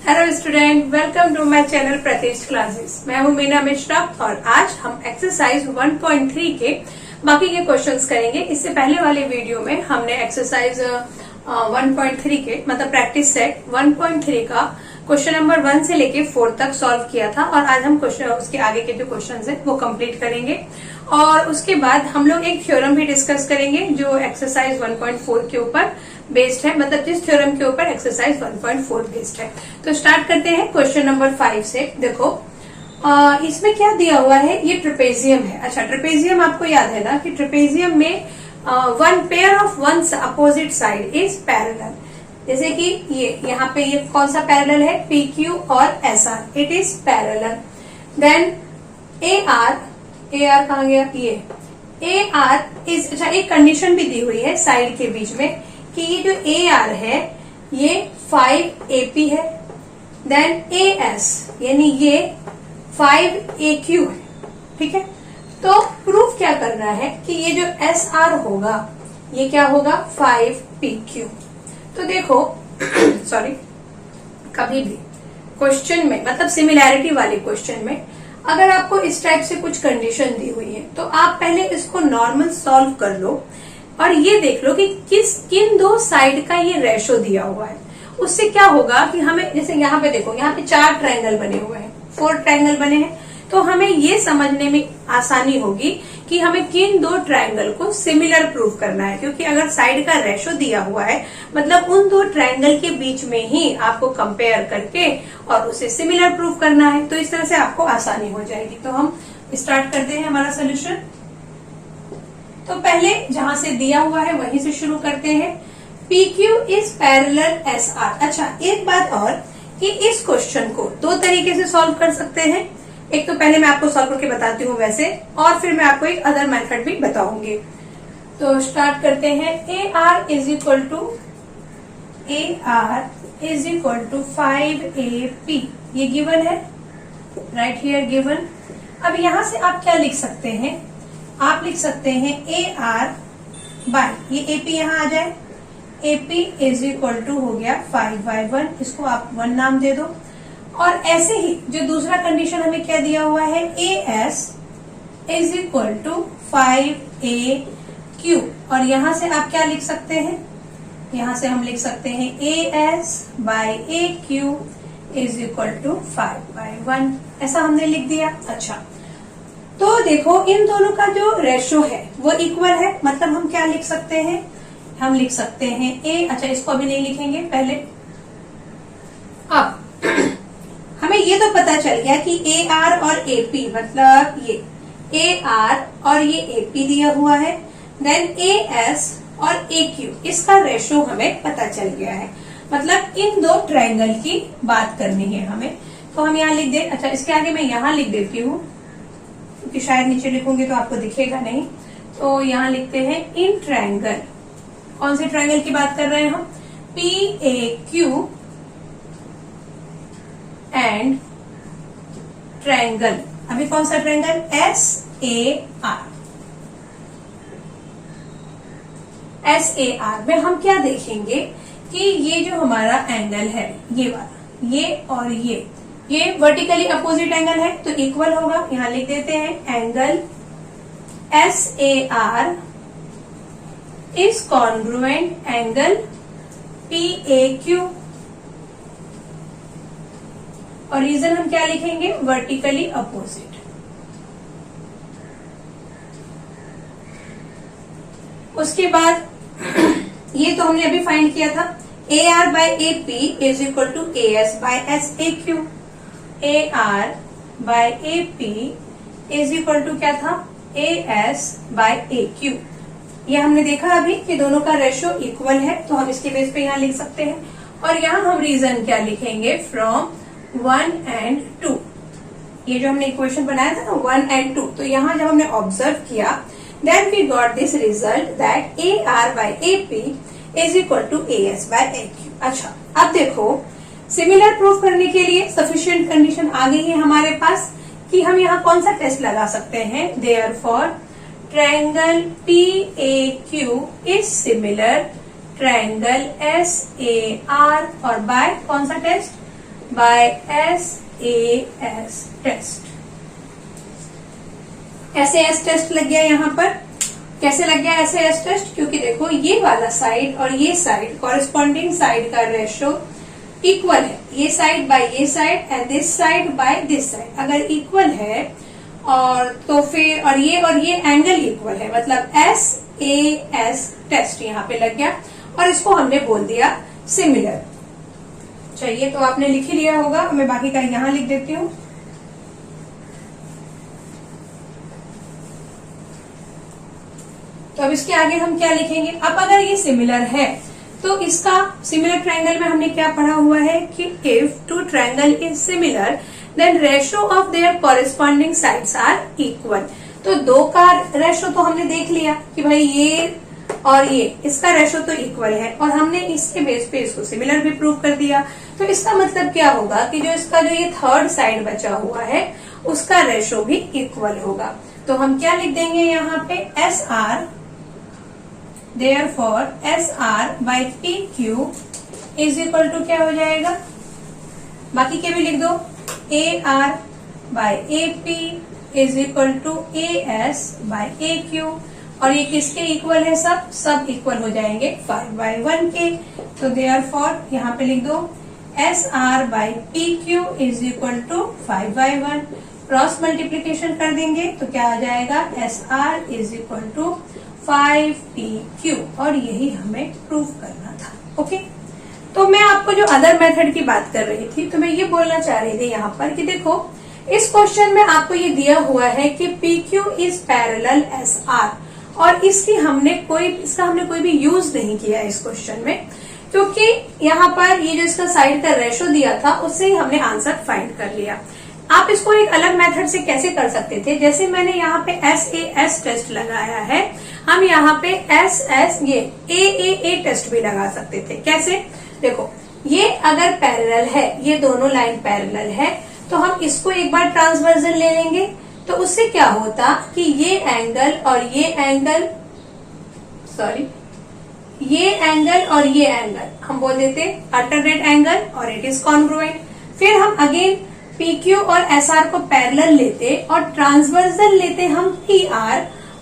Hello student, welcome to my channel Pratishth classes. मैं हूं मीना मिश्रा और आज हम एक्सरसाइज 1.3 के बाकी के क्वेश्चंस करेंगे। इससे पहले वाले वीडियो में हमने एक्सरसाइज 1.3 के मतलब प्रैक्टिस सेट 1.3 का क्वेश्चन नंबर 1 से लेके 4 तक सॉल्व किया था और आज हम क्वेश्चन उसके आगे के जो क्वेश्चंस हैं वो कंप्लीट करेंगे और उसके बाद हम लोग एक थ्योरम भी डिस्कस करेंगे जो एक्सरसाइज 1.4 के ऊपर बेस्ड है, मतलब जिस थ्योरम के ऊपर एक्सरसाइज 1.4 बेस्ड है। तो स्टार्ट करते हैं क्वेश्चन नंबर 5 से। देखो इसमें क्या दिया हुआ है, ये ट्रेपेजियम है। अच्छा, ट्रेपेजियम आपको याद है ना कि ट्रेपेजियम में one pair of one opposite side is parallel. जैसे कि ये यहाँ पे ये कौन सा पैरेलल है, पी क्यू और S R, it is parallel. Then A R कहाँ गया, ये ए आर इज, अच्छा एक कंडीशन भी दी हुई है साइड के बीच में कि ये जो ए आर है ये 5 AP है, देन ए एस यानी ये 5 AQ है। ठीक है, तो प्रूफ क्या करना है कि ये जो एस आर होगा ये क्या होगा, 5 PQ। तो देखो सॉरी, कभी भी क्वेश्चन में मतलब सिमिलैरिटी वाले क्वेश्चन में अगर आपको इस टाइप से कुछ कंडीशन दी हुई है तो आप पहले इसको नॉर्मल सॉल्व कर लो और ये देख लो कि किन दो साइड का ये रेशो दिया हुआ है। उससे क्या होगा कि हमें, जैसे यहाँ पे देखो, यहाँ पे 4 ट्रायंगल बने हुए हैं, 4 ट्रायंगल बने हैं, तो हमें ये समझने में आसानी होगी कि हमें किन दो ट्रायंगल को सिमिलर प्रूव करना है। क्योंकि अगर साइड का रेशो दिया हुआ है मतलब उन दो ट्रायंगल के बीच में ही आपको कंपेयर करके और उसे सिमिलर प्रूव करना है, तो इस तरह से आपको आसानी हो जाएगी। तो हम स्टार्ट करते हैं हमारा सोल्यूशन। तो पहले जहां से दिया हुआ है वहीं से शुरू करते हैं। PQ is parallel SR। अच्छा, एक बात और कि इस क्वेश्चन को 2 तरीके से सॉल्व कर सकते हैं। एक तो पहले मैं आपको सॉल्व करके बताती हूँ वैसे, और फिर मैं आपको एक अदर मेथड भी बताऊंगी। तो स्टार्ट करते हैं। AR is equal to 5AP, ये गिवन है, राइट हियर गिवन। अब यहां से आप क्या लिख सकते हैं, आप लिख सकते हैं AR बाय, ये AP यहां आ जाए, AP इज इक्वल टू हो गया 5/1, इसको आप 1 नाम दे दो। और ऐसे ही जो दूसरा कंडीशन हमें क्या दिया हुआ है, AS is equal to 5AQ, और यहां से आप क्या लिख सकते हैं, यहां से हम लिख सकते हैं AS by AQ is equal to 5/1, ऐसा हमने लिख दिया। अच्छा, तो देखो इन दोनों का जो रेशो है वो इक्वल है, मतलब हम क्या लिख सकते हैं, हम लिख सकते हैं ए, अच्छा इसको अभी नहीं लिखेंगे पहले। अब हमें ये तो पता चल गया कि ए आर और AP, मतलब ये ए आर और ये AP दिया हुआ है, देन AS और AQ, इसका रेशो हमें पता चल गया है। मतलब इन दो ट्रायंगल की बात करनी है हमें, तो हम यहाँ लिख दे। अच्छा, इसके आगे मैं यहाँ लिख देती हूँ क्योंकि शायद नीचे लिखूंगी तो आपको दिखेगा नहीं, तो यहाँ लिखते हैं इन ट्रायंगल। कौन से ट्रायंगल की बात कर रहे हैं हम, PAQ एंड ट्रायंगल, अभी कौन सा ट्रायंगल, SAR में हम क्या देखेंगे कि ये जो हमारा एंगल है ये वाला, ये और ये वर्टिकली अपोजिट एंगल है तो इक्वल होगा। यहां लिख देते हैं angle SAR is congruent angle PAQ, और रीजन हम क्या लिखेंगे, वर्टिकली अपोजिट। उसके बाद ये तो हमने अभी फाइंड किया था, AR by AP is equal to AS by SAQ। AR by AP is equal to क्या था, AS बाय AQ। ये हमने देखा अभी कि दोनों का रेशो इक्वल है, तो हम इसके बेस पे यहाँ लिख सकते हैं। और यहाँ हम रीजन क्या लिखेंगे, फ्रॉम 1 and 2, ये जो हमने इक्वेशन बनाया था ना 1 and 2, तो यहाँ जब हमने ऑब्जर्व किया then we got this result that AR by AP is equal to AS by AQ। अच्छा, अब देखो सिमिलर प्रूफ करने के लिए सफिशिएंट कंडीशन आ गई है हमारे पास कि हम यहाँ कौन सा टेस्ट लगा सकते हैं, therefore triangle PAQ is similar triangle SAR, और बाय कौन सा test, by SAS test. SAS test लग गया यहाँ पर। कैसे लग गया SAS टेस्ट? क्योंकि देखो ये वाला साइड और ये साइड, कॉरेस्पॉन्डिंग साइड का रेशो इक्वल है। ये साइड बाय ये side and this side by this side अगर इक्वल है और तो फिर और ये एंगल इक्वल है, मतलब SAS टेस्ट यहाँ पे लग गया और इसको हमने बोल दिया सिमिलर। चाहिए तो आपने लिख ही लिया होगा, मैं बाकी का यहाँ लिख देती हूँ। तो अब इसके आगे हम क्या लिखेंगे? अब अगर ये सिमिलर है तो इसका सिमिलर ट्रायंगल में हमने क्या पढ़ा हुआ है कि if two triangle is similar then ratio of their corresponding sides are equal. तो दो का रेशो तो हमने देख लिया कि भाई ये और ये, इसका रेशो तो इक्वल है और हमने इसके बेस पे इसको सिमिलर भी प्रूव कर दिया। तो इसका मतलब क्या होगा कि जो इसका जो ये थर्ड साइड बचा हुआ है उसका रेशो भी इक्वल होगा। तो हम क्या लिख देंगे यहाँ पे SR, therefore SR by PQ is equal to क्या हो जाएगा? बाकी के भी लिख दो। AR by AP is equal to AS by AQ और ये किसके इक्वल है? सब इक्वल हो जाएंगे 5/1 के। तो therefore यहाँ पे लिख दो SR by PQ is equal to 5/1। Cross multiplication कर देंगे तो क्या आ जाएगा? SR is equal to 5PQ और यही हमें प्रूव करना था। ओके, तो मैं आपको जो अदर मेथड की बात कर रही थी तो मैं ये बोलना चाह रही थी यहाँ पर कि देखो इस क्वेश्चन में आपको ये दिया हुआ है कि PQ इज पैरेलल SR और इसका हमने कोई भी यूज नहीं किया इस क्वेश्चन में, क्योंकि यहाँ पर ये जो इसका साइड का रेशो दिया था उससे ही हमने आंसर फाइंड कर लिया। आप इसको एक अलग मेथड से कैसे कर सकते थे? जैसे मैंने यहाँ पे SAS टेस्ट लगाया है, हम यहाँ पे ये AAA टेस्ट भी लगा सकते थे। कैसे? देखो ये अगर पैरेलल है, ये दोनों लाइन पैरेलल है तो हम इसको एक बार ट्रांसवर्जन ले लेंगे तो उससे क्या होता कि ये एंगल और ये एंगल हम बोल देते अल्टरनेट एंगल और इट इज कॉन्ग्रुएंट। फिर हम अगेन PQ और SR को पैरेलल लेते और ट्रांसवर्जल लेते हम PR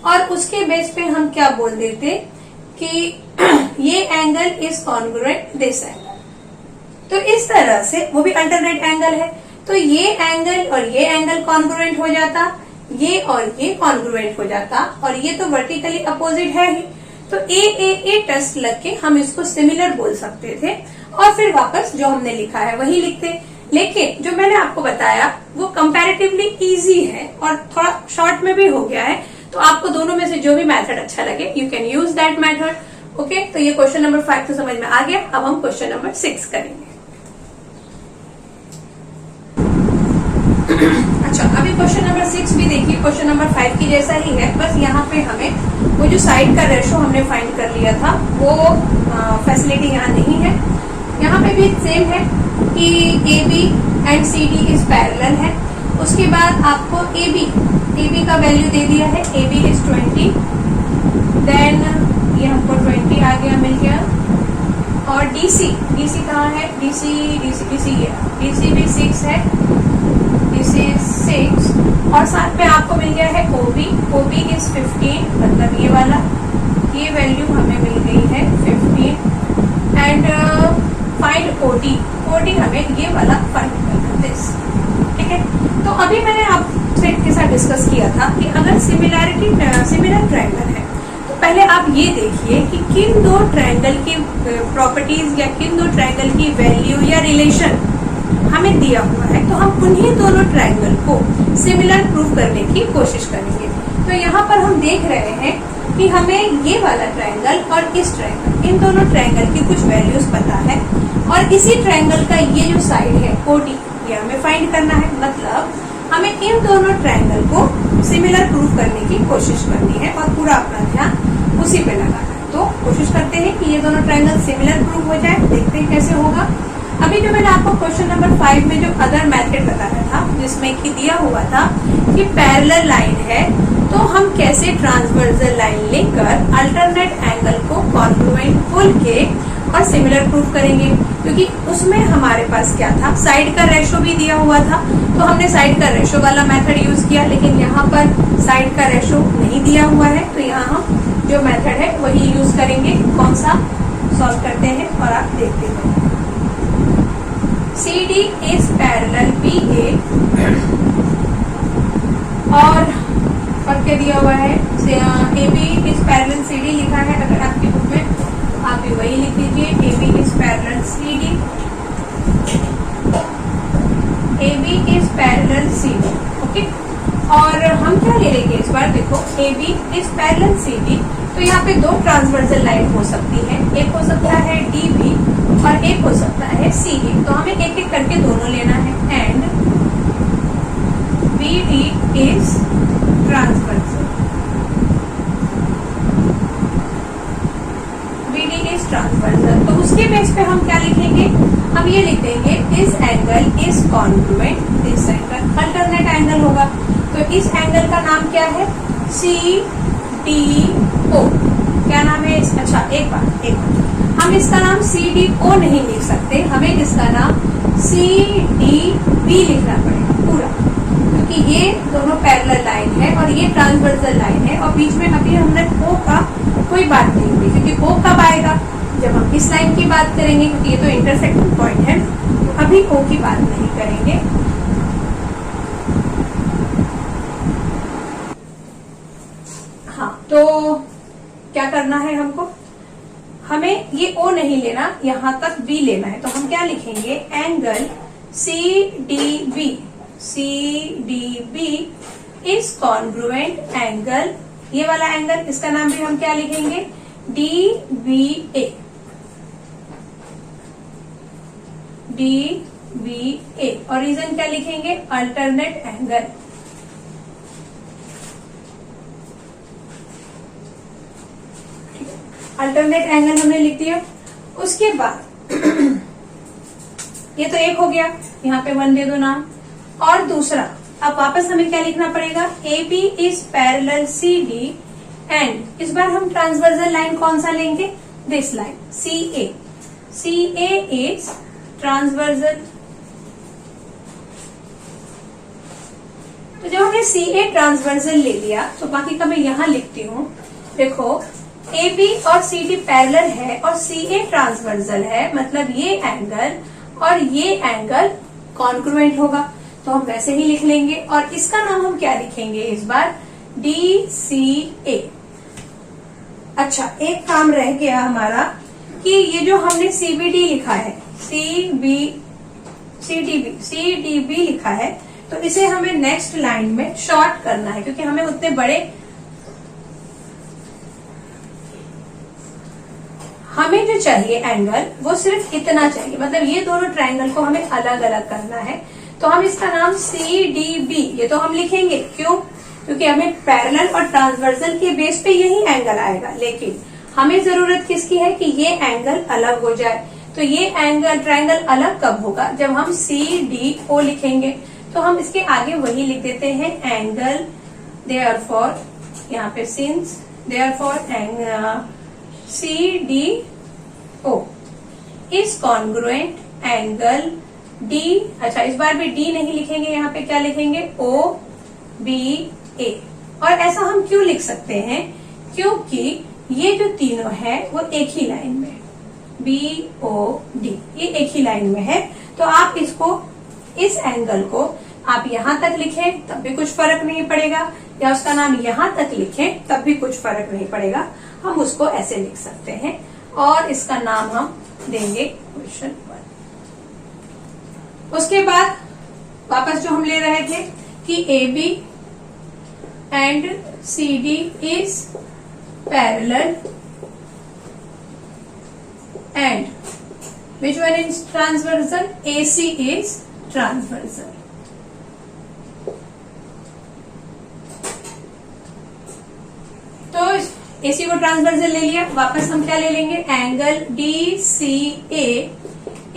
और उसके बेस पे हम क्या बोल देते कि ये angle is congruent this angle. तो इस तरह से वो भी अल्टरनेट एंगल है तो ये एंगल और ये एंगल कॉन्ग्रुएंट हो जाता, ये और ये कॉन्ग्रुएंट हो जाता और ये तो वर्टिकली अपोजिट है ही। तो AAA टेस्ट लग के हम इसको सिमिलर बोल सकते थे और फिर वापस जो हमने लिखा है वही लिखते। लेकिन जो मैंने आपको बताया वो कंपैरेटिवली इजी है और थोड़ा शॉर्ट में भी हो गया है, तो आपको दोनों में से जो भी मेथड अच्छा लगे you can use that method. Okay, तो ये क्वेश्चन नंबर 5 तो समझ में आ गया। अब हम क्वेश्चन नंबर 6 करेंगे। अच्छा, अभी क्वेश्चन नंबर 6 भी देखिए, क्वेश्चन नंबर 5 की जैसा ही है, बस यहाँ पे हमें वो जो साइड का रेशो हमने फाइंड कर लिया था वो फैसिलिटी यहाँ नहीं है। यहाँ पे भी सेम है कि AB and CD is parallel है। उसके बाद आपको AB का वैल्यू दे दिया है, AB इज 20, देन ये हमको 20 आ गया, मिल गया। और DC कहाँ है? DC भी 6 है, DC 6 और साथ में आपको मिल गया है OB इज 15, मतलब ये वाला, ये वैल्यू हमें मिल गई है 15 एंड फाइंड OD हमें ये वाला फाइंड करना दिस। ठीक है, तो अभी मैंने आपसे के साथ डिस्कस किया था कि अगर सिमिलर ट्रायंगल है तो पहले आप ये देखिए कि किन दो ट्रायंगल की प्रॉपर्टीज या किन दो ट्रायंगल की वैल्यू या रिलेशन हमें दिया हुआ है, तो हम उन्हीं दोनों ट्रायंगल को सिमिलर प्रूव करने की कोशिश करेंगे। तो यहाँ पर हम देख रहे हैं कि हमें ये वाला ट्रायंगल और इस ट्रायंगल, इन दोनों ट्रायंगल की कुछ वैल्यूज पता है और इसी ट्रायंगल का ये जो साइड है OD ये हमें फाइंड करना है। मतलब हमें इन दोनों ट्रायंगल को सिमिलर प्रूव करने की कोशिश करनी है और पूरा अपना ध्यान उसी पे लगाना है। तो कोशिश करते हैं कि ये दोनों ट्रायंगल सिमिलर प्रूव हो जाए, देखते हैं कैसे होगा। अभी जो मैंने आपको क्वेश्चन नंबर 5 में जो अदर मेथड बताया था जिसमें कि दिया हुआ था कि पैरेलल लाइन है तो हम कैसे ट्रांसवर्सल लाइन लेकर अल्टरनेट एंगल को कॉन्ग्रुएंट बोल के और सिमिलर प्रूफ करेंगे, क्योंकि उसमें हमारे पास क्या था, साइड का रेशो भी दिया हुआ था, तो हमने साइड का रेशो वाला मेथड यूज किया। लेकिन यहाँ पर साइड का रेशो नहीं दिया हुआ है, तो यहाँ हम जो मेथड है वही यूज करेंगे। कौन सा सॉल्व करते हैं और आप देखते हैं। CD is parallel BA और क्या दिया हुआ है, AB is parallel CD लिखा है। अगर आपकी बुक में आप भी वही लिख लीजिए, AB is parallel CD, AB is parallel CD। Okay, और हम क्या ले लेंगे इस बार, देखो AB is parallel CD, तो यहाँ पे दो ट्रांसवर्सल लाइन हो सकती है, एक हो सकता है DB और एक हो सकता है CD। तो हमें एक एक करके दोनों लेना है। And BD is transversal, BD is transversal. तो उसके बेस पे हम क्या लिखेंगे, हम ये लिख देंगे this angle is congruent, this angle alternate angle होगा। तो इस एंगल का नाम क्या है, CDO। क्या नाम है इसका, अच्छा एक बात हम इसका नाम CDO नहीं लिख सकते, हमें इसका नाम CDB लिखना पड़ेगा पूरा, क्योंकि ये दोनों पैरेलल लाइन है और ये ट्रांसवर्सल लाइन है, और बीच में अभी हमने O का कोई बात नहीं हुई, क्योंकि O कब आएगा, जब हम इस लाइन की बात करेंगे, क्योंकि ये तो इंटरसेक्टिंग पॉइंट है, तो अभी O की बात नहीं करेंगे। हाँ, तो क्या करना है हमको, हमें ये O नहीं लेना, यहां तक B लेना है। तो हम क्या लिखेंगे, angle CDB is congruent angle, ये वाला एंगल, इसका नाम भी हम क्या लिखेंगे, DBA। और रीजन क्या लिखेंगे, अल्टरनेट एंगल। अल्टरनेट एंगल हमने लिख दिया। उसके बाद ये तो एक हो गया, यहाँ पे 1 दे दो नाम। और दूसरा, अब वापस हमें क्या लिखना पड़ेगा, AB is parallel CD and इस बार हम ट्रांसवर्सल लाइन कौन सा लेंगे, this line CA is transversal. तो जब हमने CA ट्रांसवर्सल ले लिया, तो बाकी का मैं यहां लिखती हूँ। देखो, AB और CD पैरेलल है और CA ट्रांसवर्सल है, मतलब ये एंगल और ये एंगल कॉन्ग्रुएंट होगा, तो हम वैसे ही लिख लेंगे। और इसका नाम हम क्या लिखेंगे इस बार, DCA। अच्छा, एक काम रह गया हमारा कि ये जो हमने CBD लिखा है, CDB लिखा है, तो इसे हमें नेक्स्ट लाइन में शॉर्ट करना है, क्योंकि हमें उतने बड़े, हमें जो चाहिए एंगल वो सिर्फ इतना चाहिए, मतलब ये दोनों ट्रायंगल को हमें अलग अलग करना है। तो हम इसका नाम CDB ये तो हम लिखेंगे, क्यों, क्योंकि हमें पैरेलल और ट्रांसवर्सल के बेस पे यही एंगल आएगा। लेकिन हमें जरूरत किसकी है कि ये एंगल अलग हो जाए। तो ये एंगल ट्रायंगल अलग कब होगा, जब हम CDO लिखेंगे। तो हम इसके आगे वही लिख देते हैं, एंगल देयरफॉर, यहाँ पे since therefore CDO is congruent angle D। अच्छा, इस बार भी D नहीं लिखेंगे, यहाँ पे क्या लिखेंगे, OBA। और ऐसा हम क्यों लिख सकते हैं, क्योंकि ये जो तीनों है वो एक ही लाइन में, BOD ये एक ही लाइन में है। तो आप इसको, इस एंगल को आप यहां तक लिखें तब भी कुछ फर्क नहीं पड़ेगा, या उसका नाम यहां तक लिखें तब भी कुछ फर्क नहीं पड़ेगा। हम उसको ऐसे लिख सकते हैं और इसका नाम हम देंगे क्वेश्चन 1। उसके बाद वापस जो हम ले रहे थे कि AB and CD is parallel and which one is transversal, AC is transversal. तो AC को ट्रांसवर्सल ले लिया, वापस हम क्या ले लेंगे, angle DCA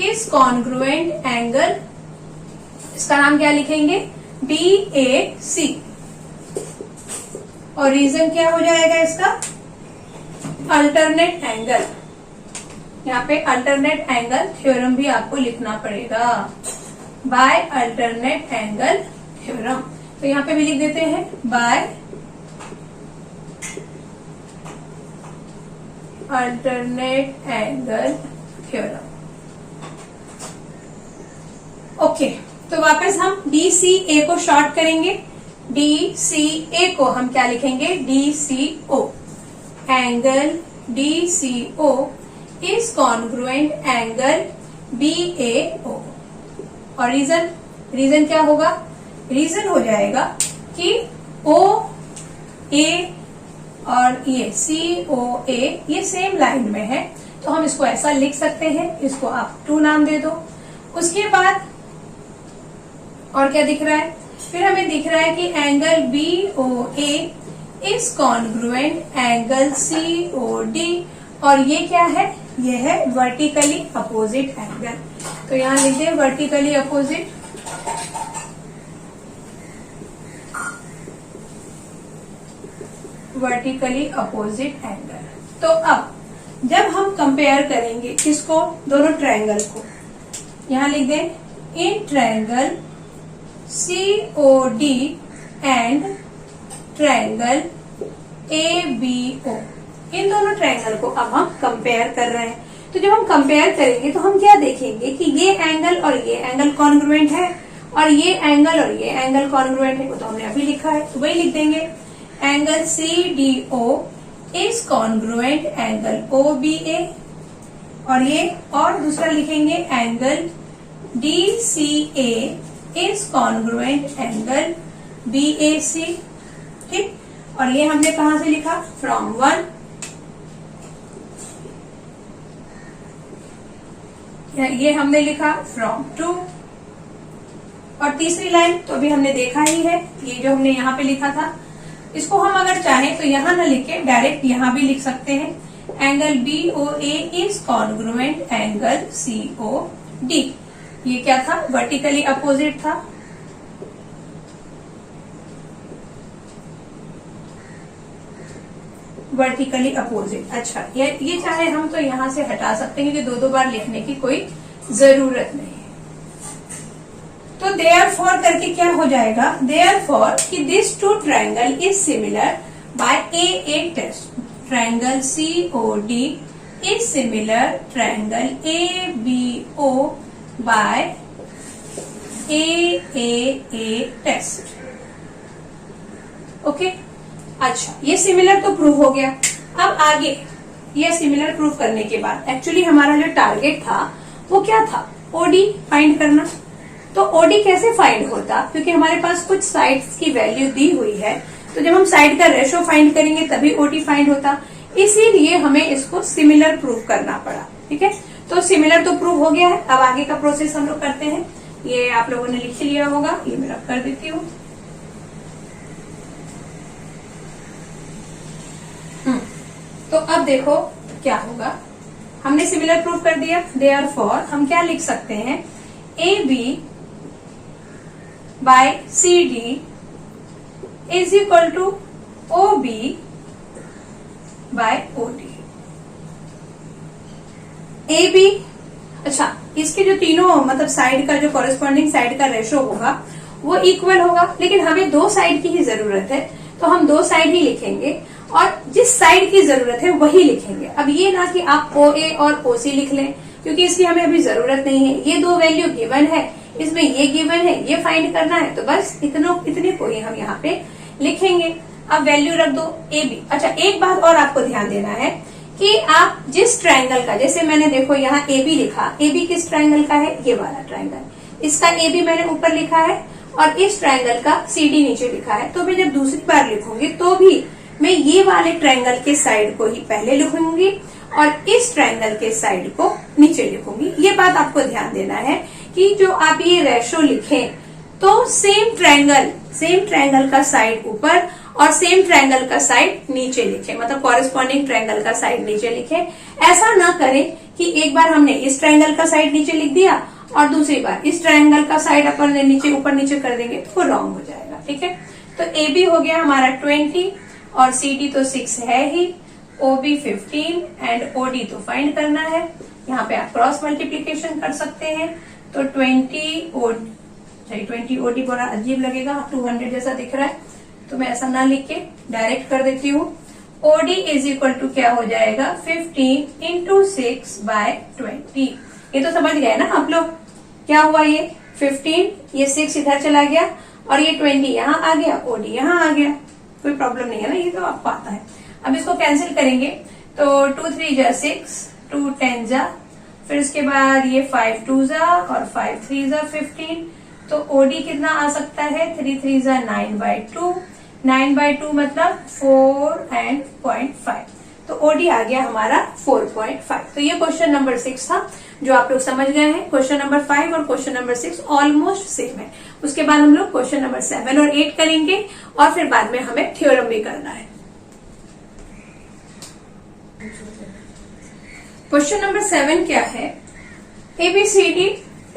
is congruent angle, इसका नाम क्या लिखेंगे, BAC। और रीजन क्या हो जाएगा इसका, अल्टरनेट एंगल। यहाँ पे अल्टरनेट एंगल थ्योरम भी आपको लिखना पड़ेगा, बाय अल्टरनेट एंगल थ्योरम। तो यहाँ पे भी लिख देते हैं by alternate angle theorem. Okay, तो वापस हम DCA को शॉर्ट करेंगे। DCA को हम क्या लिखेंगे? DCO। Angle DCO is congruent angle BAO। और रीजन क्या होगा? रीजन हो जाएगा कि OA और ये COA ये सेम लाइन में है, तो हम इसको ऐसा लिख सकते हैं। इसको आप 2 नाम दे दो। उसके बाद और क्या दिख रहा है? फिर हमें दिख रहा है कि angle BOA is congruent angle COD। और ये क्या है? ये है वर्टिकली अपोजिट एंगल। तो यहां लिख दें vertically opposite. Vertically opposite angle. तो अब जब हम कंपेयर करेंगे किसको? दोनों ट्रायंगल को। यहां लिख दें in triangle COD and triangle ABO। इन दोनों ट्रायंगल को अब हम कंपेयर कर रहे हैं। तो जब हम कंपेयर करेंगे तो हम क्या देखेंगे कि ये एंगल और ये एंगल कॉन्ग्रुएंट है, और ये एंगल और ये एंगल कॉन्ग्रुएंट है। वो तो हमने अभी लिखा है, तो वही लिख देंगे। Angle CDO is congruent angle OBA। और ये और दूसरा लिखेंगे angle DCA is congruent angle BAC। ठीक, और ये हमने कहां से लिखा? फ्रॉम 1। ये हमने लिखा फ्रॉम 2। और तीसरी लाइन तो अभी हमने देखा ही है, ये जो हमने यहाँ पे लिखा था, इसको हम अगर चाहें तो यहाँ ना लिख के डायरेक्ट यहाँ भी लिख सकते हैं। Angle BOA is congruent angle COD। ये क्या था? वर्टिकली अपोजिट था। Vertically opposite. अच्छा, ये चाहे हम तो यहां से हटा सकते हैं, क्योंकि 2 बार लिखने की कोई जरूरत नहीं है। तो देयरफॉर करके क्या हो जाएगा? देयरफॉर कि this 2 triangle is similar by AA test. Triangle COD is similar triangle ABO by AAA test. Okay, अच्छा, ये सिमिलर तो प्रूव हो गया। अब आगे ये सिमिलर प्रूव करने के बाद एक्चुअली हमारा जो टारगेट था वो क्या था? OD फाइंड करना। तो OD कैसे फाइंड होता? क्योंकि हमारे पास कुछ साइड्स की वैल्यू दी हुई है, तो जब हम साइड का रेशो फाइंड करेंगे तभी OD फाइंड होता। इसीलिए हमें इसको सिमिलर प्रूव करना पड़ा। ठीक है, तो सिमिलर तो प्रूव हो गया है। अब आगे का प्रोसेस हम लोग करते हैं। ये आप लोगों ने लिख लिया होगा, ये मैं रब कर देती हूँ। तो अब देखो क्या होगा। हमने सिमिलर प्रूव कर दिया। देयरफॉर हम क्या लिख सकते हैं? AB by CD is equal to OB by OD। AB, अच्छा, इसके जो तीनों मतलब साइड का जो कॉरेस्पॉन्डिंग साइड का रेशो होगा वो इक्वल होगा, लेकिन हमें 2 साइड की ही जरूरत है, तो हम 2 साइड ही लिखेंगे और जिस साइड की जरूरत है वही लिखेंगे। अब ये ना कि आप OA और OC लिख लें, क्योंकि इसकी हमें अभी जरूरत नहीं है। ये 2 वैल्यू गिवन है, इसमें ये गिवन है, ये फाइंड करना है, तो बस इतने को ही हम यहाँ पे लिखेंगे। अब वैल्यू रख दो AB। अच्छा, एक बात और आपको ध्यान देना है कि आप जिस ट्रायंगल का, जैसे मैंने देखो यहाँ AB लिखा, AB किस ट्रायंगल का है? ये वाला ट्रायंगल। इसका AB मैंने ऊपर लिखा है और इस ट्रायंगल का CD नीचे लिखा है। तो मैं जब दूसरी बार लिखूंगी तो भी मैं ये वाले ट्रायंगल के साइड को ही पहले लिखूंगी और इस ट्रायंगल के साइड को नीचे लिखूंगी। ये बात आपको ध्यान देना है कि जो आप ये रेशो लिखें तो सेम ट्रायंगल का साइड ऊपर और सेम ट्रायंगल का साइड नीचे लिखें, मतलब कॉरेस्पॉन्डिंग ट्रायंगल का साइड नीचे लिखें। ऐसा ना करें कि एक बार हमने इस ट्रायंगल का साइड नीचे लिख दिया और दूसरी बार इस ट्रायंगल का साइड अपन नीचे ऊपर नीचे कर देंगे तो वो रॉन्ग हो जाएगा। ठीक है, तो AB हो गया हमारा 20 और CD तो 6 है ही, OB 15 एंड OD तो फाइंड करना है। यहाँ पे आप क्रॉस मल्टीप्लीकेशन कर सकते हैं। तो 20 OD बड़ा अजीब लगेगा, 200 जैसा दिख रहा है, तो मैं ऐसा ना लिख के डायरेक्ट कर देती हूँ। OD इज इक्वल टू क्या हो जाएगा, 15 इंटू 6/20। ये तो समझ गए ना आप लोग, क्या हुआ ये 15, ये 6 इधर चला गया और ये 20 यहाँ आ गया, OD यहाँ आ गया, कोई प्रॉब्लम नहीं है ना, ये तो आपको आता है। अब इसको कैंसिल करेंगे तो 2 3 जा 6, 2 10 जा, फिर उसके बाद ये 5 2 जा और 5 3 जा 15। तो OD कितना आ सकता है, 3 3 जा 9/2, 9/2 मतलब 4.5। तो OD आ गया हमारा 4.5। तो ये क्वेश्चन नंबर 6 था जो आप लोग समझ गए हैं। क्वेश्चन नंबर 5 और क्वेश्चन नंबर 6 ऑलमोस्ट सेम है। उसके बाद हम लोग क्वेश्चन नंबर 7 और 8 करेंगे और फिर बाद में हमें थ्योरम भी करना है। क्वेश्चन नंबर 7 क्या है, ABCD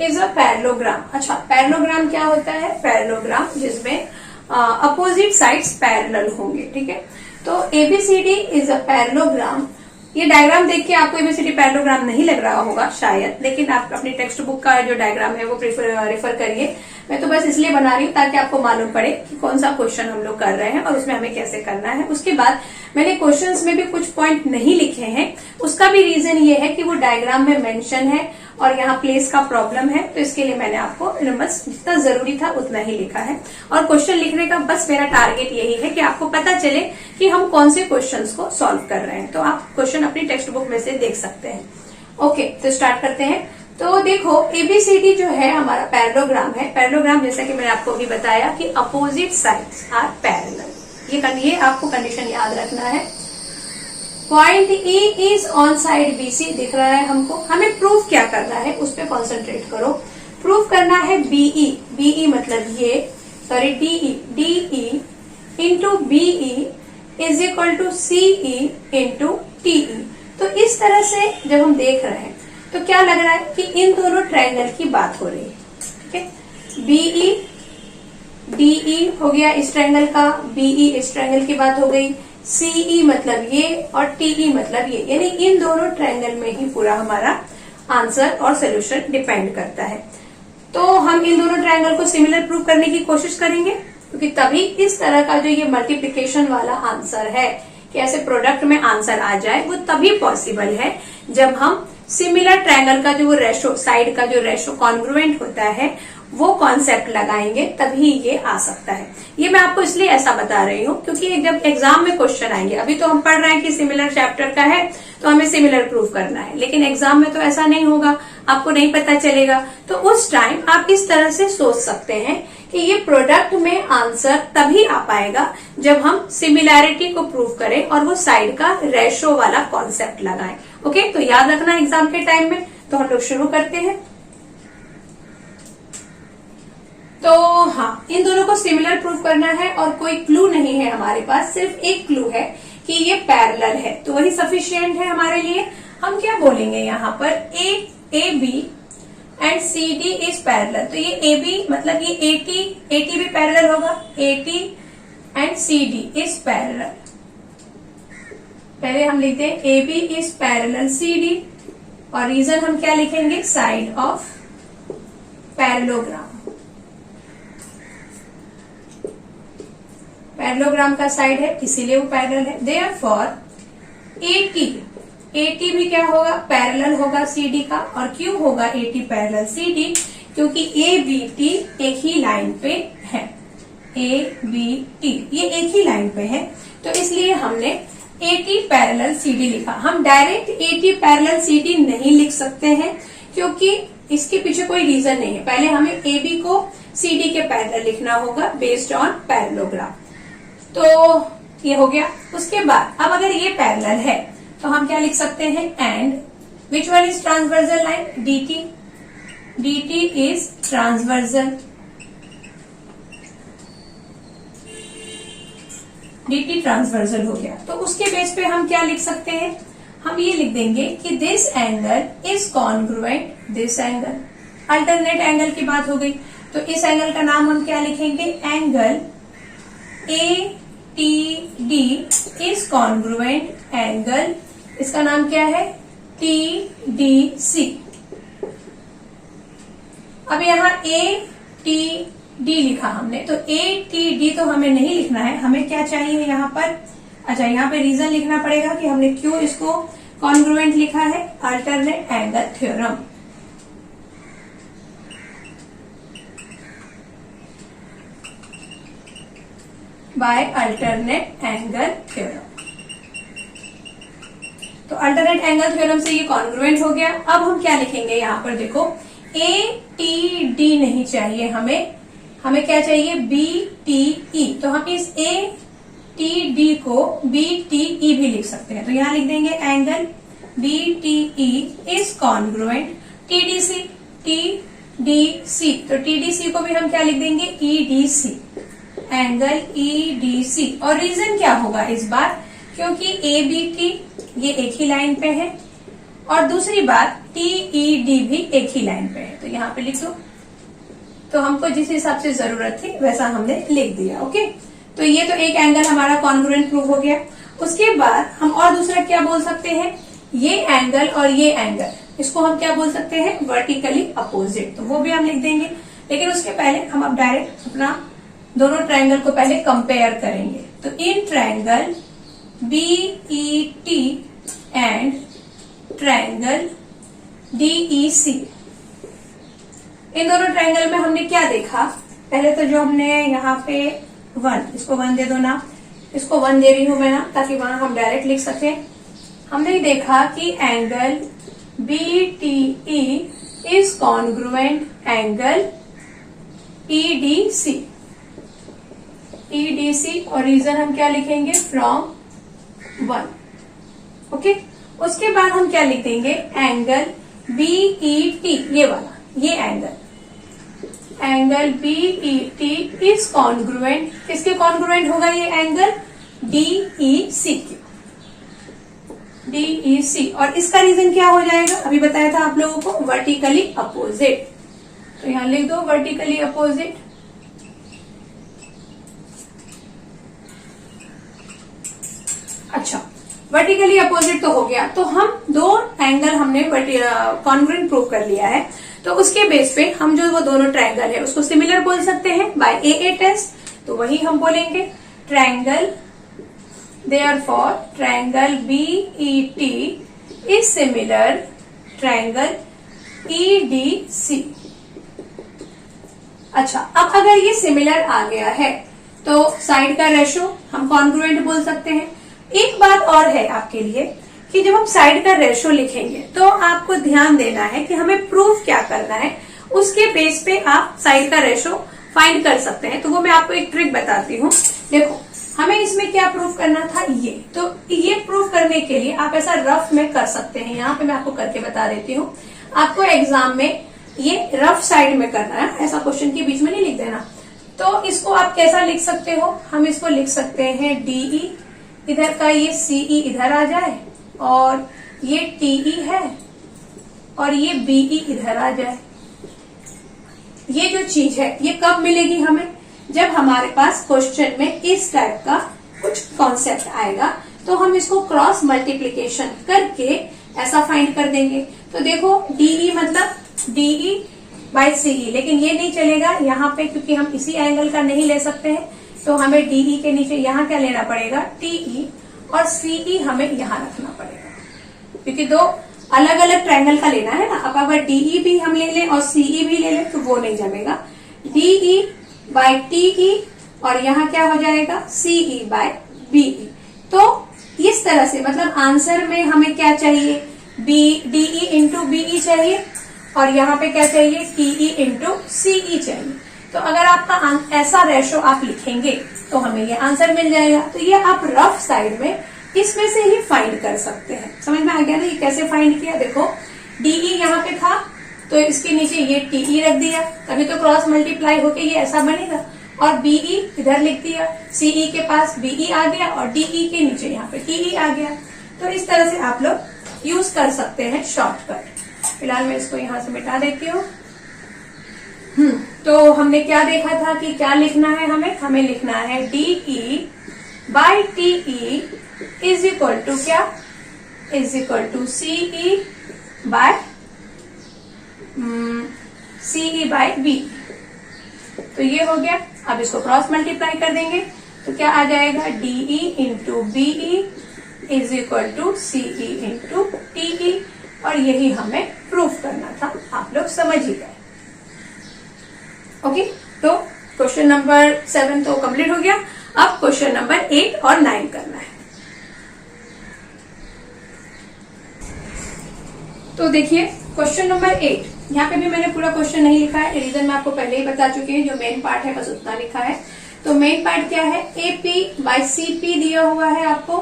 इज अ पैरेललोग्राम। अच्छा, पैरेललोग्राम क्या होता है, पैरेललोग्राम जिसमें अपोजिट साइड्स पैरेलल होंगे, ठीक है। तो ABCD इज अ पैरेललोग्राम। ये डायग्राम देख के आपको ABCD पैरेललोग्राम नहीं लग रहा होगा शायद, लेकिन आप अपनी टेक्स्ट बुक का जो डायग्राम है वो रेफर करिए। मैं तो बस इसलिए बना रही हूँ ताकि आपको मालूम पड़े कि कौन सा क्वेश्चन हम लोग कर रहे हैं और उसमें हमें कैसे करना है। उसके बाद मैंने क्वेश्चंस में भी कुछ पॉइंट नहीं लिखे हैं, उसका भी रीजन ये है कि वो डायग्राम में मेंशन है और यहाँ प्लेस का प्रॉब्लम है, तो इसके लिए मैंने आपको बस जितना जरूरी था उतना ही लिखा है। और क्वेश्चन लिखने का बस मेरा टारगेट यही है कि आपको पता चले कि हम कौन से क्वेश्चंस को सॉल्व कर रहे हैं। तो आप क्वेश्चन अपनी टेक्स्ट बुक में से देख सकते हैं। ओके, तो स्टार्ट करते हैं। तो देखो, ABCD जो है हमारा पैरेललोग्राम है। पैरेललोग्राम जैसा कि मैंने आपको अभी बताया कि अपोजिट साइड्स आर पैरेलल। ये आपको कंडीशन याद रखना है। Point E is on side BC दिख रहा है हमको। हमें प्रूफ क्या करना है उस पर कॉन्सेंट्रेट करो। प्रूफ करना है BE मतलब ये, sorry DE into BE is equal to CE into TE। तो इस तरह से जब हम देख रहे हैं तो क्या लग रहा है कि इन दोनों ट्रायंगल की बात हो रही है, ठीक है। BE DE हो गया इस ट्रायंगल का, BE इस ट्रायंगल की बात हो गई, CE मतलब ये और TE मतलब ये, यानी इन दोनों ट्रायंगल में ही पूरा हमारा आंसर और सोल्यूशन डिपेंड करता है। तो हम इन दोनों ट्रायंगल को सिमिलर प्रूव करने की कोशिश करेंगे, क्योंकि तभी इस तरह का जो ये मल्टीप्लिकेशन वाला आंसर है कि ऐसे प्रोडक्ट में आंसर आ जाए, वो तभी पॉसिबल है जब हम सिमिलर ट्रायंगल का जो वो रेशो, साइड का जो रेशो कॉन्ग्रुएंट होता है वो कॉन्सेप्ट लगाएंगे, तभी ये आ सकता है। ये मैं आपको इसलिए ऐसा बता रही हूँ क्योंकि जब एग्जाम में क्वेश्चन आएंगे, अभी तो हम पढ़ रहे हैं कि सिमिलर चैप्टर का है तो हमें सिमिलर प्रूफ करना है, लेकिन एग्जाम में तो ऐसा नहीं होगा, आपको नहीं पता चलेगा। तो उस टाइम आप इस तरह से सोच सकते हैं कि ये प्रोडक्ट में आंसर तभी आ पाएगा जब हम सिमिलैरिटी को प्रूव करें और वो साइड का रेशो वाला कॉन्सेप्ट लगाएं। ओके, तो याद रखना एग्जाम के टाइम में। तो हम लोग शुरू करते हैं। तो हाँ, इन दोनों को सिमिलर प्रूव करना है और कोई क्लू नहीं है हमारे पास, सिर्फ एक क्लू है कि ये पैरेलल है, तो वही सफिशिएंट है हमारे लिए। हम क्या बोलेंगे यहाँ पर, AB and CD is parallel. तो ये AB मतलब ये AT भी पैरेलल होगा, AT and CD is parallel. पहले हम लिखते हैं AB इज पैरेलल CD और रीजन हम क्या लिखेंगे, साइड ऑफ पैरेललोग्राम। पैरेललोग्राम का साइड है इसीलिए वो पैरेलल है। देयरफॉर AT भी क्या होगा, पैरेलल होगा CD का। और क्यों होगा AT पैरेलल CD, क्योंकि ABT एक ही लाइन पे है। ABT ये एक ही लाइन पे है, तो इसलिए हमने AT पैरेलल CD लिखा। हम डायरेक्ट AT पैरेलल CD नहीं लिख सकते हैं क्योंकि इसके पीछे कोई रीजन नहीं है। पहले हमें AB को CD के पैरेलल लिखना होगा बेस्ड ऑन पैरेललोग्राम। तो ये हो गया। उसके बाद अब अगर ये पैरेलल है तो हम क्या लिख सकते हैं, and which one is transversal line, DT is transversal, DT transversal हो गया। तो उसके बेस पे हम क्या लिख सकते हैं, हम ये लिख देंगे कि this angle is congruent this angle. Alternate angle की बात हो गई, तो इस एंगल का नाम हम क्या लिखेंगे, angle ATD is congruent angle, इसका नाम क्या है TDC। अब यहाँ ATD लिखा हमने, तो ATD तो हमें नहीं लिखना है, हमें क्या चाहिए यहाँ पर, अच्छा यहाँ पे रीजन लिखना पड़ेगा कि हमने क्यों इसको कॉन्ग्रुएंट लिखा है, alternate angle theorem. By alternate angle theorem. तो अल्टरनेट एंगल थ्योरम से ये कॉन्ग्रुएंट हो गया। अब हम क्या लिखेंगे यहाँ पर, देखो ATD नहीं चाहिए हमें क्या चाहिए, BTE। तो हम इस ATD को BTE भी लिख सकते हैं, तो यहाँ लिख देंगे angle BTE is congruent TDC। तो TDC को भी हम क्या लिख देंगे, EDC, एंगल EDC। और रीजन क्या होगा इस बार, क्योंकि ABT ये एक ही लाइन पे है और दूसरी बात TED भी एक ही लाइन पे है, तो यहाँ पे लिख दो। तो हमको जिस हिसाब से जरूरत थी वैसा हमने लिख दिया। ओके, तो ये तो एक एंगल हमारा कॉन्ग्रुएंट प्रूव हो गया। उसके बाद हम और दूसरा क्या बोल सकते हैं, ये एंगल और ये एंगल, इसको हम क्या बोल सकते हैं, वर्टिकली अपोजिट, तो वो भी हम लिख देंगे। लेकिन उसके पहले हम अब डायरेक्ट अपना दोनों ट्रायंगल को पहले कंपेयर करेंगे। तो in triangle BET and triangle DEC, इन दोनों ट्रायंगल में हमने क्या देखा, पहले तो जो हमने यहाँ पे 1, इसको 1 दे दो ना, इसको 1 दे रही हूं मैं ना, ताकि वहां हम डायरेक्ट लिख सके। हमने देखा कि angle BTE is congruent angle EDC और रीजन हम क्या लिखेंगे, फ्रॉम 1। ओके, उसके बाद हम क्या लिख देंगे, एंगल BET, ये वाला, ये एंगल BET इज कॉन्ग्रुएंट, किसके कॉन्ग्रुएंट होगा ये एंगल, DEC। और इसका रीजन क्या हो जाएगा, अभी बताया था आप लोगों को, वर्टिकली अपोजिट। तो यहां लिख दो वर्टिकली अपोजिट। अच्छा, वर्टिकली अपोजिट तो हो गया, तो हम दो एंगल हमने कॉन्ग्रुएंट प्रूव कर लिया है। तो उसके बेस पे हम जो वो दोनों ट्रायंगल है उसको सिमिलर बोल सकते हैं बाय AA टेस्ट। तो वही हम बोलेंगे triangle, therefore triangle BET is similar triangle EDC। अच्छा, अब अगर ये सिमिलर आ गया है तो साइड का रेशो हम कॉन्ग्रुएंट बोल सकते हैं। एक बात और है आपके लिए कि जब हम साइड का रेशो लिखेंगे तो आपको ध्यान देना है कि हमें प्रूफ क्या करना है, उसके बेस पे आप साइड का रेशो फाइंड कर सकते हैं। तो वो मैं आपको एक ट्रिक बताती हूँ। देखो, हमें इसमें क्या प्रूफ करना था, ये तो ये प्रूफ करने के लिए आप ऐसा रफ में कर सकते हैं। यहाँ पे मैं आपको करके बता देती हूँ। आपको एग्जाम में ये रफ साइड में करना है, ऐसा क्वेश्चन के बीच में नहीं लिख देना। तो इसको आप कैसा लिख सकते हो, हम इसको लिख सकते हैं DE, इधर का ये CE इधर आ जाए और ये TE है और ये BE इधर आ जाए। ये जो चीज है ये कब मिलेगी हमें, जब हमारे पास क्वेश्चन में इस टाइप का कुछ कॉन्सेप्ट आएगा, तो हम इसको क्रॉस मल्टीप्लीकेशन करके ऐसा फाइंड कर देंगे। तो देखो DE मतलब DE बाय CE, लेकिन ये नहीं चलेगा यहाँ पे, क्योंकि हम इसी एंगल का नहीं ले सकते हैं। तो हमें DE के नीचे यहाँ क्या लेना पड़ेगा, TE, और CE हमें यहाँ रखना पड़ेगा, क्योंकि दो अलग अलग ट्रायंगल का लेना है ना। अब अगर DE भी हम ले लें और CE भी ले लें तो वो नहीं जमेगा। DE बाय TE और यहाँ क्या हो जाएगा, CE बाय BE। तो इस तरह से मतलब आंसर में हमें क्या चाहिए, DE इंटू BE चाहिए और यहाँ पे क्या चाहिए, TE इंटू CE चाहिए। तो अगर आपका ऐसा रेशो आप लिखेंगे तो हमें ये आंसर मिल जाएगा। तो ये आप रफ साइड में इसमें से ही फाइंड कर सकते हैं। समझ में आ गया ना, ये कैसे फाइंड किया। देखो DE यहाँ पे था तो इसके नीचे ये TE रख दिया, तभी तो क्रॉस मल्टीप्लाई होके ये ऐसा बनेगा। और BE इधर लिख दिया, CE के पास BE आ गया और DE के नीचे यहाँ पे TE आ गया। तो इस तरह से आप लोग यूज कर सकते हैं शॉर्टकट। फिलहाल मैं इसको यहाँ से मिटा देती हूँ। तो हमने क्या देखा था कि क्या लिखना है, हमें लिखना है DE by TE is equal to क्या, is equal to CE by B. तो ये हो गया। अब इसको क्रॉस मल्टीप्लाई कर देंगे तो क्या आ जाएगा, D E into B E is equal to C E into T E. और यही हमें प्रूफ करना था, आप लोग समझ ही गए। ओके, तो क्वेश्चन नंबर 7 तो कंप्लीट हो गया। अब क्वेश्चन नंबर 8 और 9 करना है। तो देखिए क्वेश्चन नंबर 8, यहाँ पे भी मैंने पूरा क्वेश्चन नहीं लिखा है, रीजन मैं आपको पहले ही बता चुकी हूँ। जो मेन पार्ट है बस उतना लिखा है। तो मेन पार्ट क्या है, एपी बाय सीपी दिया हुआ है आपको,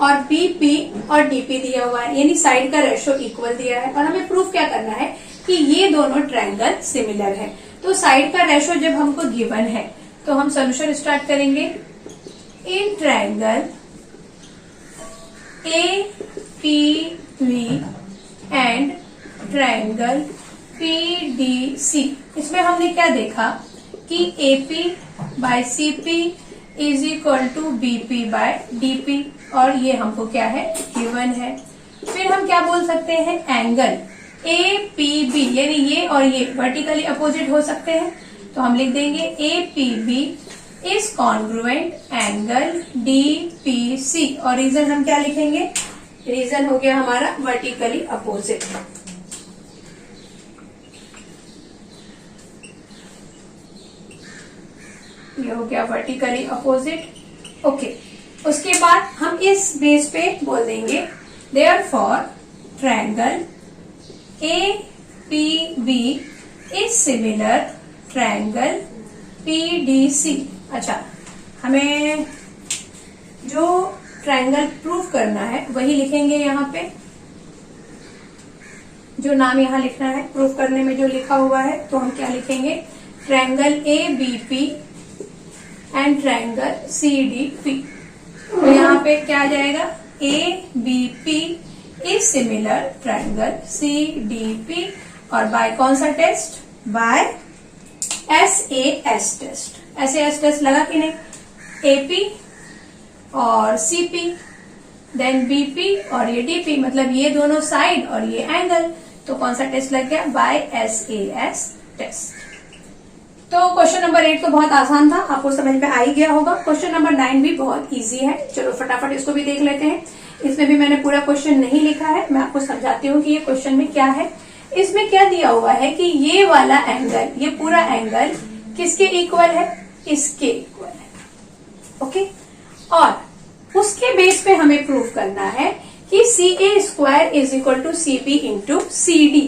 और बीपी और डीपी दिया हुआ है, यानी साइड का रेशो इक्वल दिया है। और हमें प्रूफ क्या करना है कि ये दोनों ट्रायंगल सिमिलर है। तो साइड का रेशो जब हमको गिवन है तो हम सोल्यूशन स्टार्ट करेंगे। In triangle A P B and triangle P D C, इसमें हमने क्या देखा कि A P by C P is equal to B P by D P, और ये हमको क्या है, गिवन है। फिर हम क्या बोल सकते हैं, एंगल एपीबी, यानी ये और ये वर्टिकली अपोजिट हो सकते हैं। तो हम लिख देंगे APB is congruent angle DPC. और रीजन हम क्या लिखेंगे, रीजन हो गया हमारा वर्टिकली अपोजिट। ये हो गया वर्टिकली अपोजिट। ओके, उसके बाद हम इस बेस पे बोल देंगे therefore triangle APB is similar triangle PDC. अच्छा, हमें जो ट्रायंगल प्रूफ करना है वही लिखेंगे यहाँ पे, जो नाम यहाँ लिखना है प्रूफ करने में जो लिखा हुआ है। तो हम क्या लिखेंगे, triangle A B P and triangle C D P. तो यहाँ पे क्या आ जाएगा, A B P is similar triangle C D P, और बाय कौन सा test, by S A S test. S A S test लगा कि नहीं, एपी और सीपी देन बीपी और ये डीपी, मतलब ये दोनों साइड और ये एंगल। तो कौन सा टेस्ट लग गया, बाय एसएएस टेस्ट। तो क्वेश्चन नंबर 8 तो बहुत आसान था, आपको समझ में आ ही गया होगा। क्वेश्चन नंबर 9 भी बहुत इजी है, चलो फटाफट इसको भी देख लेते हैं। इसमें भी मैंने पूरा क्वेश्चन नहीं लिखा है, मैं आपको समझाती हूँ कि ये क्वेश्चन में क्या है। इसमें क्या दिया हुआ है कि ये वाला एंगल, ये पूरा एंगल किसके इक्वल है, इसके इक्वल है। ओके, और उसके बेस पे हमें प्रूव करना है कि CA² is equal to CB into CD।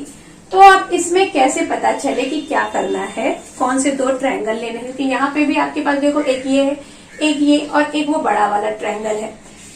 तो अब इसमें कैसे पता चले कि क्या करना है, कौन से दो ट्रायंगल लेने हैं, क्योंकि यहाँ पे भी आपके पास देखो एक ये है, एक ये, और एक वो बड़ा वाला ट्रायंगल है।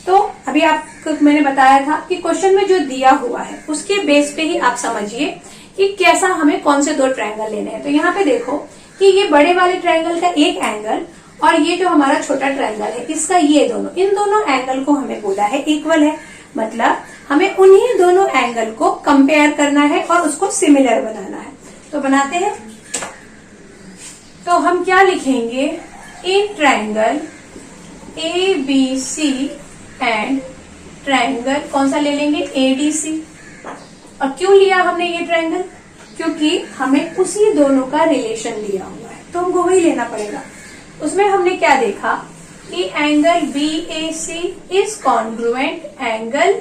तो अभी आपको मैंने बताया था कि क्वेश्चन में जो दिया हुआ है उसके बेस पे ही आप समझिए कि कैसा हमें कौन से दो ट्रायंगल लेने हैं। तो यहाँ पे देखो कि ये बड़े वाले ट्रायंगल का एक एंगल और ये जो हमारा छोटा ट्रायंगल है इसका ये दोनों, इन दोनों एंगल को हमें बोला है इक्वल है। मतलब हमें उन्हीं दोनों एंगल को कंपेयर करना है और उसको सिमिलर बनाना है। तो बनाते हैं। तो हम क्या लिखेंगे, in triangle ABC and triangle कौन सा ले लेंगे, ADC। और क्यों लिया हमने ये ट्रायंगल, क्योंकि हमें उसी दोनों का रिलेशन दिया हुआ है तो हमको वही लेना पड़ेगा। उसमें हमने क्या देखा कि angle BAC is congruent angle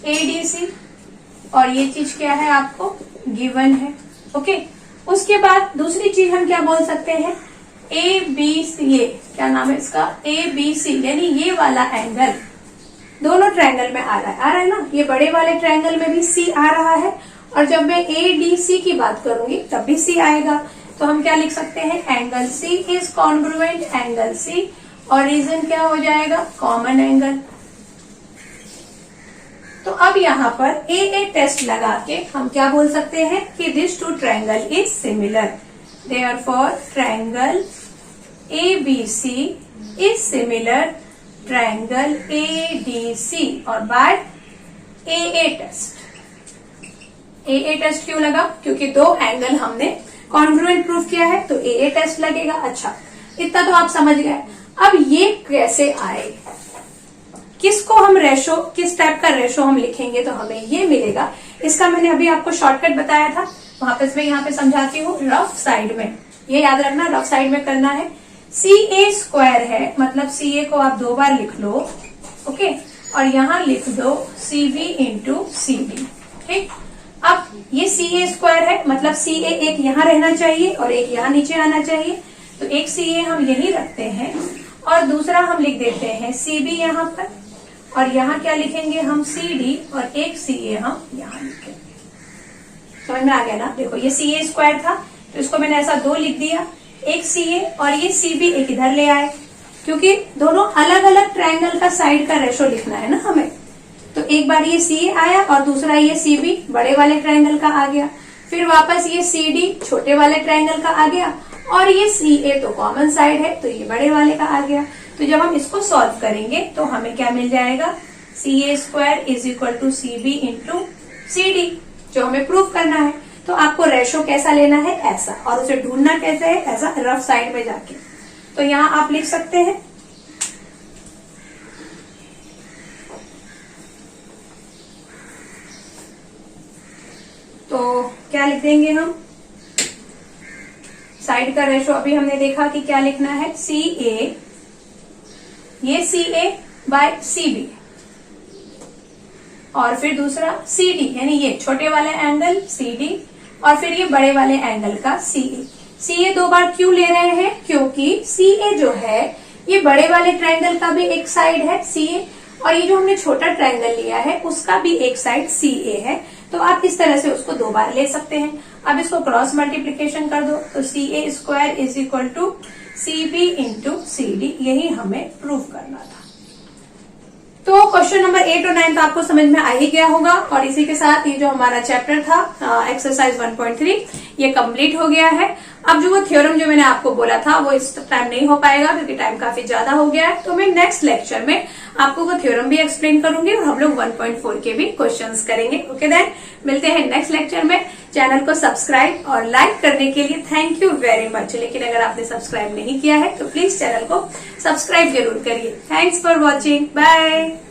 ADC, और ये चीज क्या है आपको गिवन है। ओके, उसके बाद दूसरी चीज हम क्या बोल सकते हैं, ABC, ये क्या नाम है इसका, ABC, यानी ये वाला एंगल दोनों ट्रायंगल में आ रहा है ना, ये बड़े वाले ट्रायंगल में भी C आ रहा है, और जब मैं ADC की बात करूंगी तब भी C आएगा। तो हम क्या लिख सकते हैं, angle C is congruent angle C, और रीजन क्या हो जाएगा, कॉमन एंगल। तो अब यहाँ पर AA टेस्ट लगा के हम क्या बोल सकते हैं कि this two triangle is similar, therefore triangle ABC is similar triangle ADC, और by AA test. AA test क्यों लगा, क्योंकि दो एंगल हमने कॉन्ग्रुएंट प्रूफ किया है तो AA टेस्ट लगेगा। अच्छा, इतना तो आप समझ गए। अब ये कैसे आए, किसको हम रेशो, किस टाइप का रेशो हम लिखेंगे तो हमें ये मिलेगा। इसका मैंने अभी आपको शॉर्टकट बताया था, वापस मैं यहाँ पे समझाती हूँ। रफ साइड में, ये याद रखना, रफ साइड में करना है। CA स्क्वायर है, मतलब CA को आप 2 बार लिख लो, ओके, और यहाँ लिख दो CB इंटू CD, ठीक। अब ये CA स्क्वायर है, मतलब CA एक यहाँ रहना चाहिए और एक यहाँ नीचे आना चाहिए, तो एक CA हम यही रखते हैं और दूसरा हम लिख देते हैं CB यहाँ पर, और यहाँ क्या लिखेंगे हम CD, और एक CA हम यहाँ लिखेंगे। समझ में आ गया ना? देखो ये CA स्क्वायर था तो इसको मैंने ऐसा 2 लिख दिया, एक CA और ये CB एक इधर ले आए, क्योंकि दोनों अलग अलग ट्रायंगल का साइड का रेशो लिखना है ना हमें। तो एक बार ये CA आया और दूसरा ये CB बड़े वाले ट्रायंगल का आ गया, फिर वापस ये CD छोटे वाले ट्रायंगल का आ गया, और ये CA तो कॉमन साइड है तो ये बड़े वाले का आ गया। तो जब हम इसको सॉल्व करेंगे तो हमें क्या मिल जाएगा, CA square is equal to CB into CD, जो हमें प्रूव करना है। तो आपको रेशो कैसा लेना है, ऐसा, और उसे ढूंढना कैसे है, ऐसा रफ साइड में जाके। तो यहाँ आप लिख सकते हैं तो क्या लिख देंगे हम, साइड का रेशो अभी हमने देखा कि क्या लिखना है, CA, ये CA बाय CB, और फिर दूसरा CD, यानी ये छोटे वाले एंगल CD, और फिर ये बड़े वाले एंगल का CA। CA 2 बार क्यों ले रहे हैं, क्योंकि CA जो है ये बड़े वाले ट्रायंगल का भी एक साइड है CA, और ये जो हमने छोटा ट्रायंगल लिया है उसका भी एक साइड CA है। तो आप इस तरह से उसको 2 बार ले सकते हैं। अब इसको क्रॉस मल्टीप्लीकेशन कर दो, तो CA square is equal to CB into CD, यही हमें प्रूव करना था। तो क्वेश्चन नंबर 8 और 9 तो आपको समझ में आ ही गया होगा, और इसी के साथ ये जो हमारा चैप्टर था एक्सरसाइज 1.3 ये कंप्लीट हो गया है। अब जो वो थ्योरम जो मैंने आपको बोला था वो इस टाइम नहीं हो पाएगा क्योंकि टाइम काफी ज्यादा हो गया है, तो मैं नेक्स्ट लेक्चर में आपको वो थ्योरम भी एक्सप्लेन करूंगी और हम लोग 1.4 के भी क्वेश्चंस करेंगे। ओके देन, मिलते हैं नेक्स्ट लेक्चर में। चैनल को सब्सक्राइब और लाइक करने के लिए थैंक यू वेरी मच। लेकिन अगर आपने सब्सक्राइब नहीं किया है तो प्लीज चैनल को सब्सक्राइब जरूर करिए। Thanks for watching, bye.